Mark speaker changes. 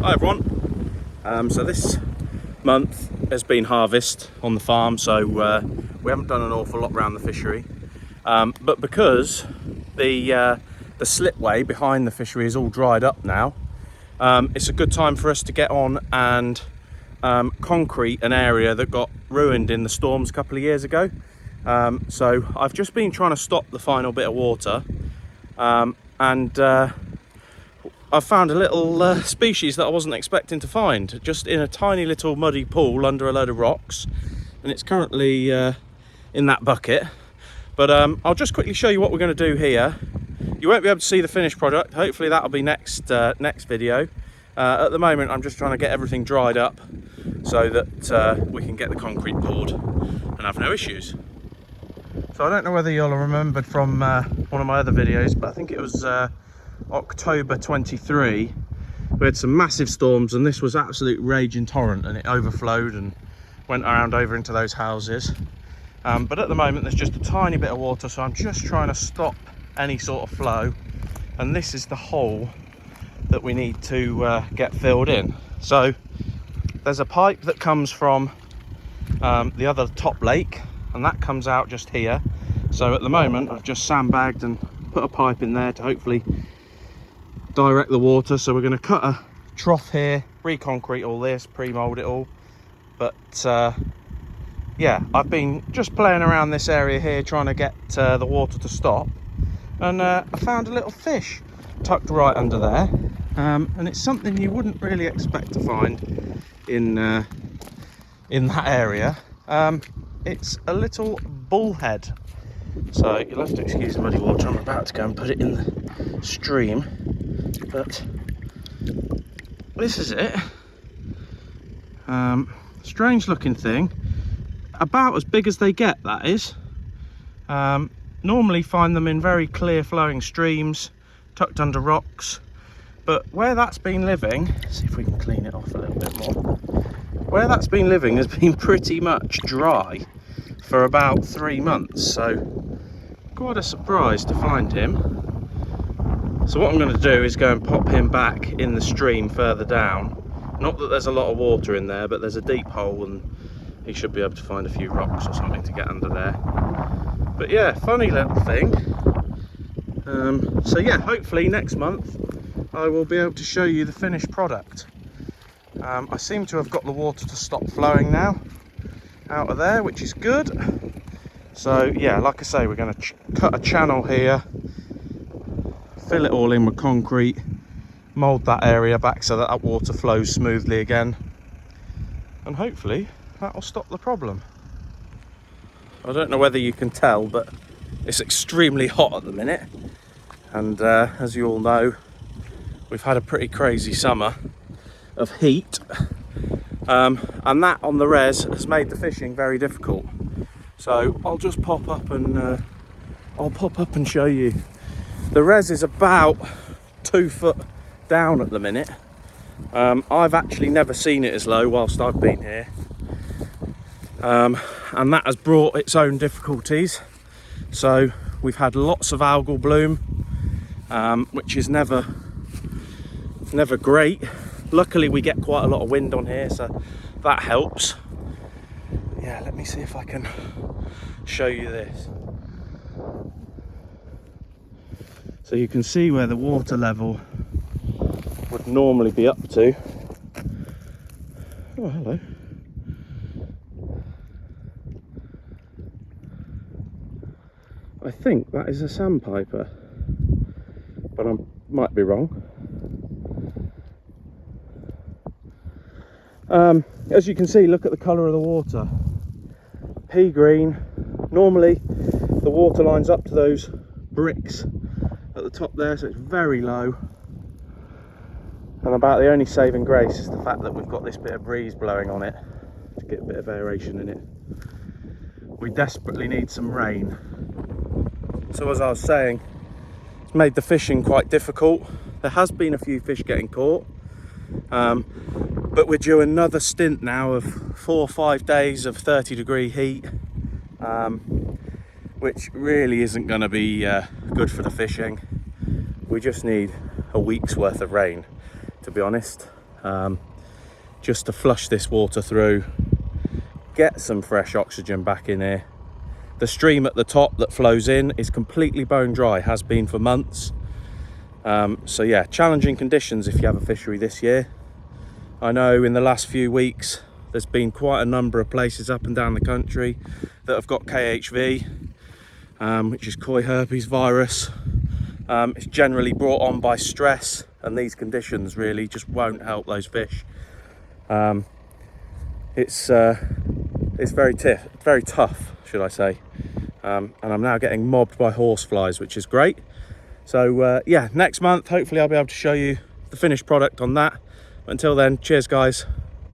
Speaker 1: Hi everyone. So this month has been harvest on the farm, so we haven't done an awful lot around the fishery. But because the slipway behind the fishery is all dried up now, it's a good time for us to get on and concrete an area that got ruined in the storms a couple of years ago. So I've just been trying to stop the final bit of water, and I've found a little species that I wasn't expecting to find, just in a tiny little muddy pool under a load of rocks, and it's currently in that bucket. But I'll just quickly show you what we're going to do here. You won't be able to see the finished product. Hopefully that'll be next video. At the moment I'm just trying to get everything dried up so that we can get the concrete poured and have no issues. So I don't know whether you'll have remembered from one of my other videos, but I think it was October 23, we had some massive storms, and this was absolute raging torrent, and it overflowed and went around over into those houses. But at the moment there's just a tiny bit of water, so I'm just trying to stop any sort of flow, and this is the hole that we need to get filled in. So there's a pipe that comes from the other top lake, and that comes out just here. So at the moment I've just sandbagged and put a pipe in there to hopefully direct the water. So we're going to cut a trough here, re-concrete all this, pre-mold it all. But yeah, I've been just playing around this area here trying to get the water to stop, and I found a little fish tucked right under there, and it's something you wouldn't really expect to find in that area. It's a little bullhead, so you'll have to excuse the muddy water. I'm about to go and put it in the stream, but this is it. Strange looking thing, about as big as they get, that is. Normally find them in very clear flowing streams tucked under rocks, but where that's been living, let's see if we can clean it off a little bit more. Where that's been living has been pretty much dry for about 3 months, so quite a surprise to find him. So what I'm going to do is go and pop him back in the stream further down. Not that there's a lot of water in there, but there's a deep hole and he should be able to find a few rocks or something to get under there. But yeah, funny little thing. So yeah, hopefully next month I will be able to show you the finished product. I seem to have got the water to stop flowing now out of there, which is good. So yeah, like I say, we're going to cut a channel here, fill it all in with concrete, mould that area back so that water flows smoothly again, and hopefully that will stop the problem. I don't know whether you can tell, but it's extremely hot at the minute, and as you all know, we've had a pretty crazy summer of heat, and that on the res has made the fishing very difficult. So I'll just pop up and show you. The res is about 2 foot down at the minute. I've actually never seen it as low whilst I've been here, and that has brought its own difficulties. So we've had lots of algal bloom, which is never great. Luckily we get quite a lot of wind on here, so that helps. Yeah, let me see if I can show you this. So you can see where the water level would normally be up to. Oh, hello. I think that is a sandpiper, but I might be wrong. As you can see, look at the colour of the water. Pea green. Normally the water lines up to those bricks at the top there, so it's very low. And about the only saving grace is the fact that we've got this bit of breeze blowing on it to get a bit of aeration in it. We desperately need some rain. So as I was saying, it's made the fishing quite difficult. There has been a few fish getting caught, but we're due another stint now of 4 or 5 days of 30-degree heat, which really isn't going to be good for the fishing. We just need a week's worth of rain, to be honest. just to flush this water through, get some fresh oxygen back in here. The stream at the top that flows in is completely bone dry, has been for months. So yeah, challenging conditions if you have a fishery this year. I know in the last few weeks there's been quite a number of places up and down the country that have got KHV, which is koi herpes virus. It's generally brought on by stress, and these conditions really just won't help those fish. It's very tough, should I say. And I'm now getting mobbed by horseflies, which is great. So yeah, next month hopefully I'll be able to show you the finished product on that. Until then, cheers guys.